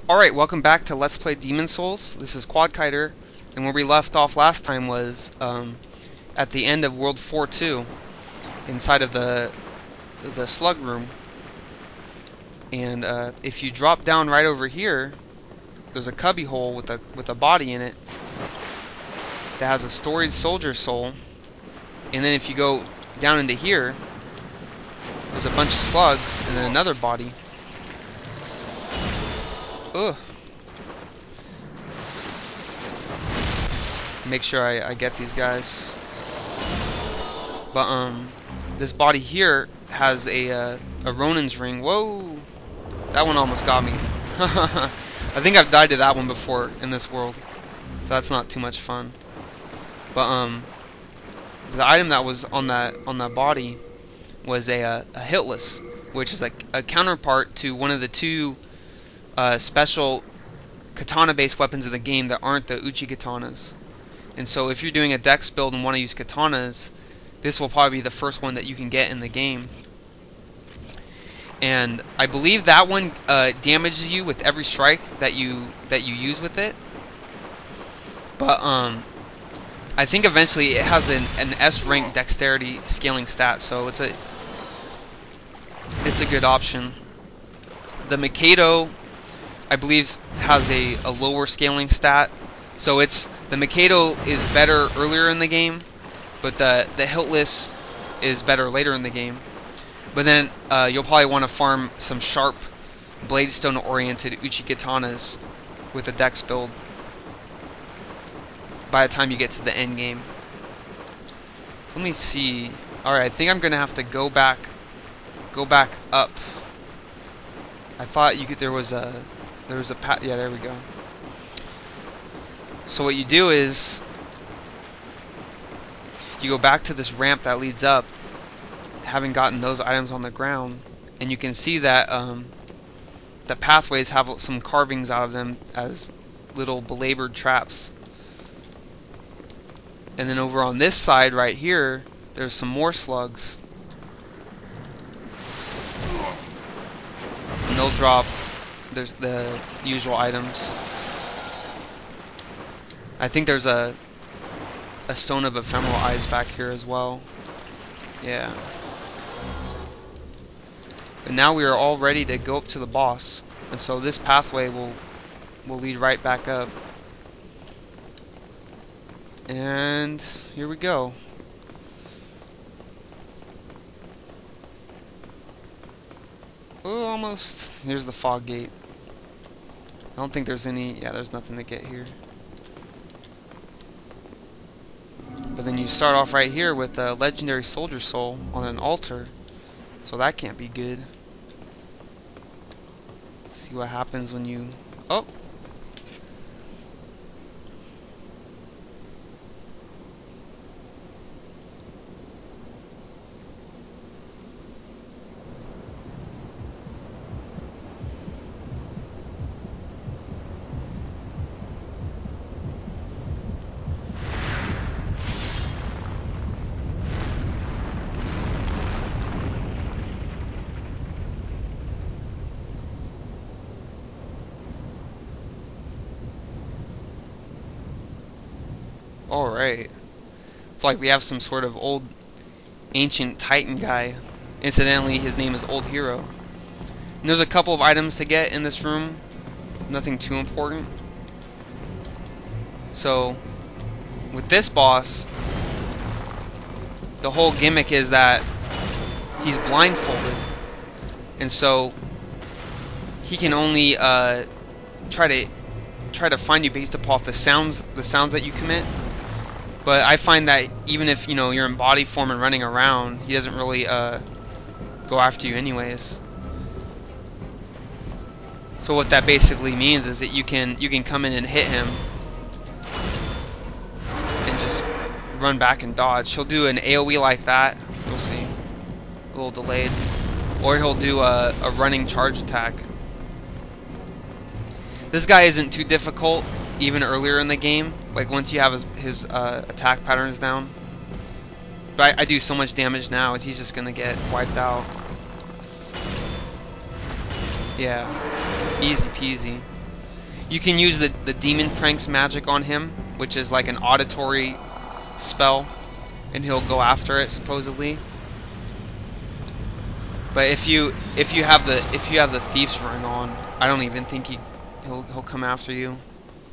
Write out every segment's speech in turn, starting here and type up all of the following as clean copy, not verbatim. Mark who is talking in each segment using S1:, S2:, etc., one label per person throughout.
S1: Alright, welcome back to Let's Play Demon Souls. This is QuadKiter, and where we left off last time was at the end of World 4-2, inside of the slug room. And if you drop down right over here, there's a cubby hole with a body in it that has a storied soldier soul. And then if you go down into here, there's a bunch of slugs and then another body. Ugh. Make sure I get these guys. But this body here has a Ronin's ring. Whoa, that one almost got me. I think I've died to that one before in this world, so that's not too much fun. But the item that was on that body was a hitless, which is like a counterpart to one of the two special katana-based weapons in the game that aren't the uchi katanas. And so if you're doing a dex build and want to use katanas, this will probably be the first one that you can get in the game. And I believe that one damages you with every strike that you use with it. But I think eventually it has an S rank dexterity scaling stat, so it's a good option. The Mikado, I believe, has a lower scaling stat, so the Mikado is better earlier in the game, but the hiltless is better later in the game. But then you'll probably want to farm some sharp bladestone oriented uchi katanas with a dex build by the time you get to the end game. Let me see. Alright, I think I'm gonna have to go back up. I thought there was a path. Yeah, there we go. So what you do is you go back to this ramp that leads up, having gotten those items on the ground, and you can see that the pathways have some carvings out of them as little belabored traps. And then over on this side right here, there's some more slugs. And they'll drop there's the usual items. I think there's a stone of ephemeral eyes back here as well. Yeah. But now we are all ready to go up to the boss, and so this pathway will lead right back up. And here we go. Oh, almost. Here's the fog gate. I don't think there's any. Yeah, there's nothing to get here. But then you start off right here with a legendary soldier soul on an altar, so that can't be good. Let's see what happens when you. Oh. Alright. It's like we have some sort of old ancient Titan guy. Incidentally, his name is Old Hero. And there's a couple of items to get in this room. Nothing too important. So, with this boss, the whole gimmick is that he's blindfolded. And so, he can only try to find you based upon the sounds that you commit. But I find that even if you're in body form and running around, he doesn't really go after you anyways. So what that basically means is that you can come in and hit him and just run back and dodge. He'll do an AoE like that. You'll see, a little delayed, or he'll do a running charge attack. This guy isn't too difficult even earlier in the game, like once you have his attack patterns down. But I do so much damage now, he's just gonna get wiped out. Yeah, easy peasy. You can use the Demon Pranks magic on him, which is like an auditory spell, and he'll go after it supposedly. But if you have the Thief's Ring on, I don't even think he'll come after you,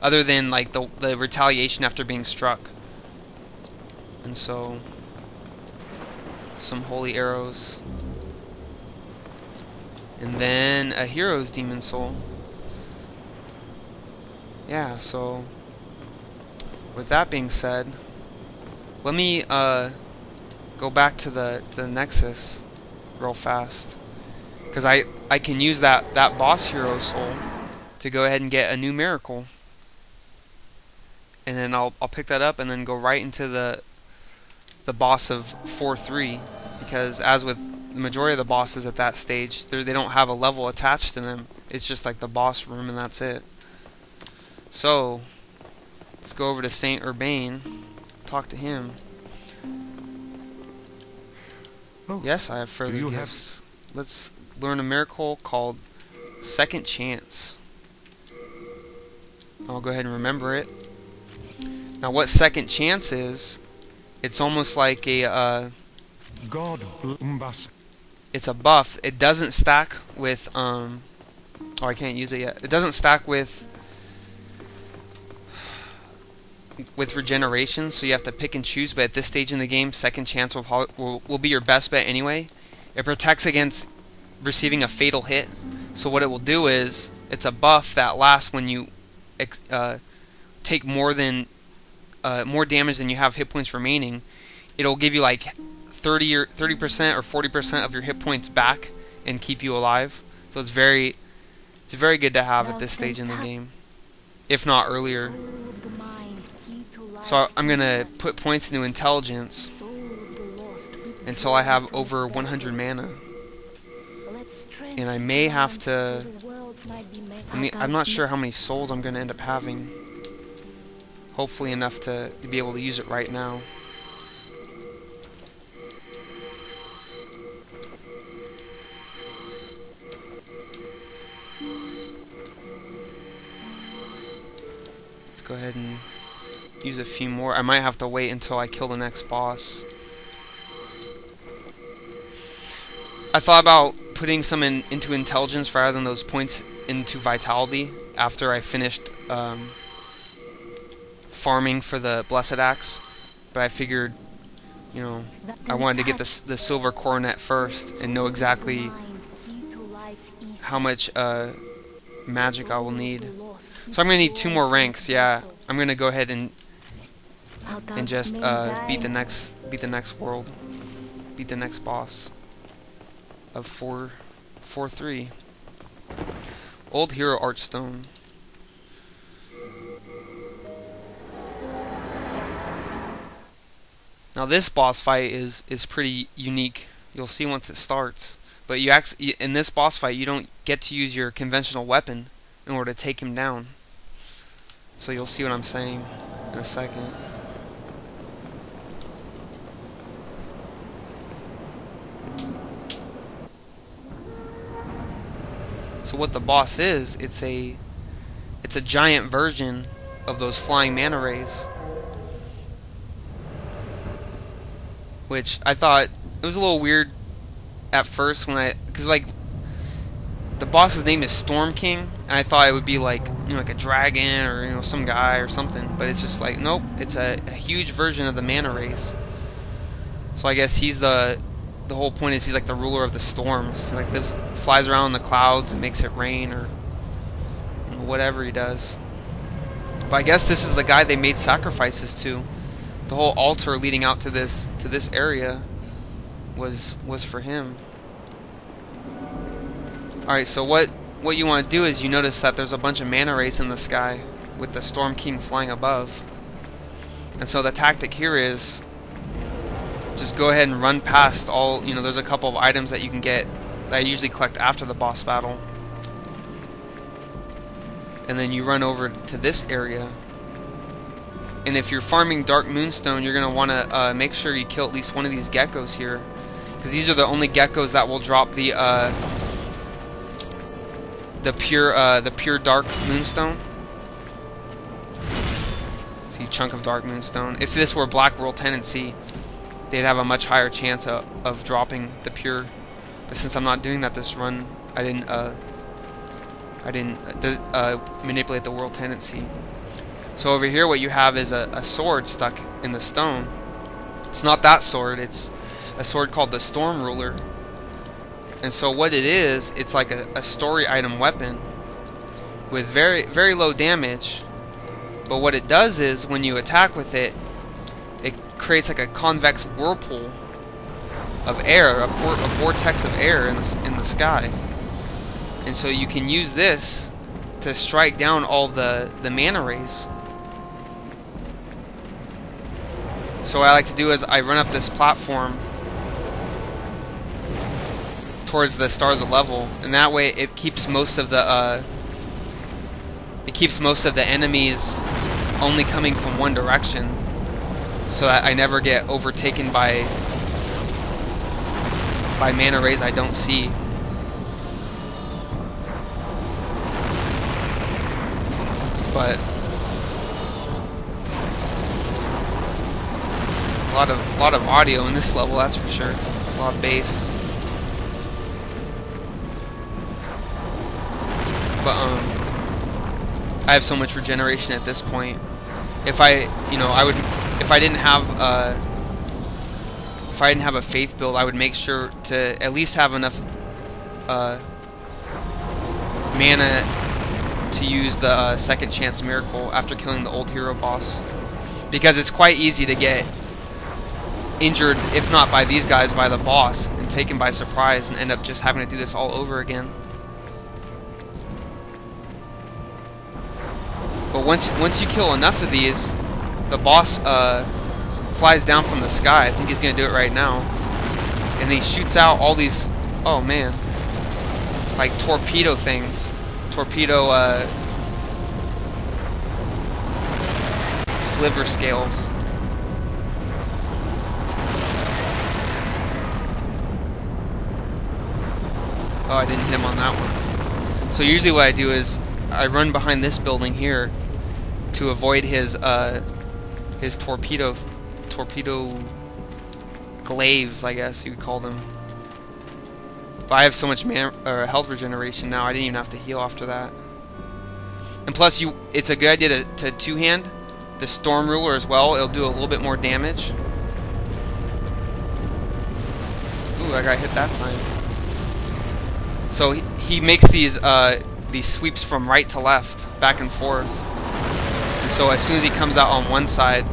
S1: other than like the retaliation after being struck. And so, some holy arrows, and then a hero's demon soul. Yeah, so with that being said, let me go back to the Nexus real fast, because I can use that boss hero soul to go ahead and get a new miracle, and then I'll pick that up and then go right into the boss of 4-3, because as with the majority of the bosses at that stage, they don't have a level attached to them. It's just like the boss room and that's it. So let's go over to Saint Urbane, talk to him.
S2: Oh,
S1: yes, I have further gifts. Let's learn a miracle called Second Chance. I'll go ahead and remember it. Now what Second Chance is, it's almost like a it's a buff. It doesn't stack with oh, I can't use it yet. It doesn't stack with regeneration, so you have to pick and choose. But at this stage in the game, Second Chance will be your best bet anyway. It protects against receiving a fatal hit. So what it will do is, it's a buff that lasts when you take more damage than you have hit points remaining. It'll give you like 30% or 40% of your hit points back and keep you alive. So it's very good to have at this stage in the game, if not earlier. So I'm gonna put points into intelligence until I have over 100 mana, and I may have to. I'm not sure how many souls I'm gonna end up having. Hopefully enough to be able to use it right now. Let's go ahead and use a few more. I might have to wait until I kill the next boss. I thought about putting some into intelligence rather than those points into vitality after I finished farming for the Blessed Axe, but I figured, you know, I wanted to get the silver coronet first and know exactly how much magic I will need. So I'm gonna need 2 more ranks. Yeah, I'm gonna go ahead and just beat the next world, beat the next boss of 4-3. Old Hero Archstone. Now this boss fight is pretty unique. You'll see once it starts. But in this boss fight, you don't get to use your conventional weapon in order to take him down. So you'll see what I'm saying in a second. So what the boss is, it's a giant version of those flying manta rays, which I thought it was a little weird at first because like the boss's name is Storm King, and I thought it would be like, you know, like a dragon or, you know, some guy or something, but it's just like, nope, it's a huge version of the manta rays. So I guess he's the whole point is he's like the ruler of the storms. He like flies around in the clouds and makes it rain, or, you know, whatever he does. But I guess this is the guy they made sacrifices to. The whole altar leading out to this area was for him. All right, so what you want to do is, you notice that there's a bunch of manta rays in the sky with the Storm King flying above. And so the tactic here is just go ahead and run past all, you know, there's a couple of items that you can get that I usually collect after the boss battle. And then you run over to this area. And if you're farming Dark Moonstone, you're going to want to make sure you kill at least one of these geckos here, because these are the only geckos that will drop the pure Dark Moonstone. See, chunk of dark moonstone. If this were black world tendency, they'd have a much higher chance of dropping the pure. But since I'm not doing that this run, I didn't manipulate the world tendency. So over here, what you have is a sword stuck in the stone. It's not that sword. It's a sword called the Storm Ruler. And so what it is, it's like a story item weapon with very, very low damage. But what it does is, when you attack with it, it creates like a convex whirlpool of air, a vortex of air in the sky. And so you can use this to strike down all the mana rays. So what I like to do is I run up this platform towards the start of the level, and that way it keeps most of the enemies only coming from one direction, so that I never get overtaken by mana rays I don't see. But a lot of audio in this level, that's for sure. A lot of bass. But I have so much regeneration at this point. If I didn't have a faith build, I would make sure to at least have enough mana to use the second chance miracle after killing the old hero boss, because it's quite easy to get injured, if not by these guys, by the boss, and taken by surprise and end up just having to do this all over again. But once you kill enough of these, the boss flies down from the sky. I think he's gonna do it right now, and he shoots out all these, oh man, like torpedo things, torpedo sliver scales. Oh, I didn't hit him on that one. So usually what I do is I run behind this building here to avoid his torpedo glaives, I guess you would call them. But I have so much health regeneration now, I didn't even have to heal after that. And plus, it's a good idea to two-hand the Storm Ruler as well. It'll do a little bit more damage. Ooh, I got hit that time. So he makes these sweeps from right to left, back and forth. And so as soon as he comes out on one side,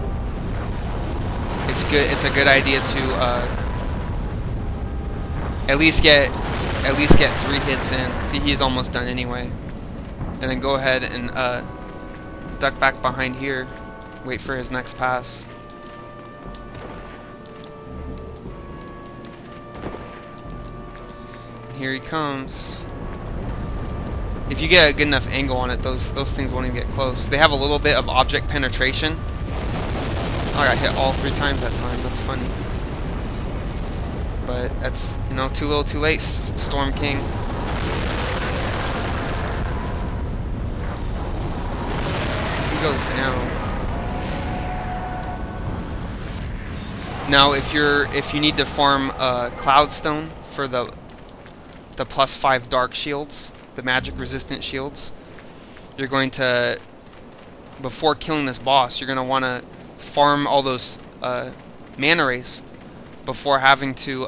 S1: it's a good idea to at least get 3 hits in. See, he's almost done anyway. And then go ahead and duck back behind here, wait for his next pass. Here he comes. If you get a good enough angle on it, those things won't even get close. They have a little bit of object penetration. Oh, I got hit all 3 times that time. That's funny. But that's, too little too late, Storm King. He goes down. Now, if you need to farm Cloudstone for the +5 dark shields, the magic resistant shields, you're going to, before killing this boss, you're going to want to farm all those mana rays before having to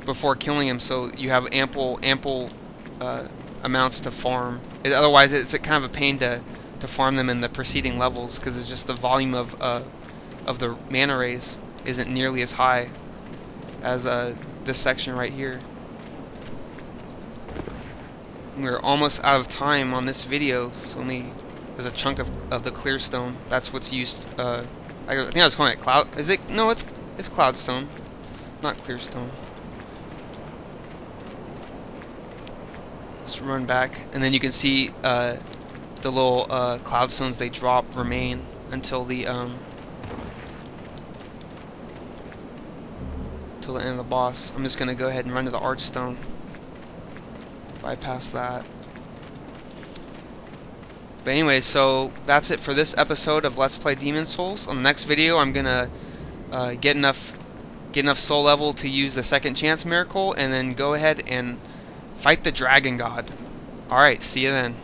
S1: before killing him, so you have ample amounts to farm. Otherwise, it's kind of a pain to farm them in the preceding levels, because it's just the volume of the mana rays isn't nearly as high as this section right here. We're almost out of time on this video, so there's a chunk of the clear stone. That's what's used. I think I was calling it cloud. Is it? No, it's cloudstone, not clear stone. Let's run back, and then you can see the little cloudstones they drop remain until the end of the boss. I'm just gonna go ahead and run to the archstone. Bypass that. But anyway, so that's it for this episode of Let's Play Demon Souls. On the next video, I'm gonna get enough soul level to use the second chance miracle, and then go ahead and fight the dragon god. Alright, see you then.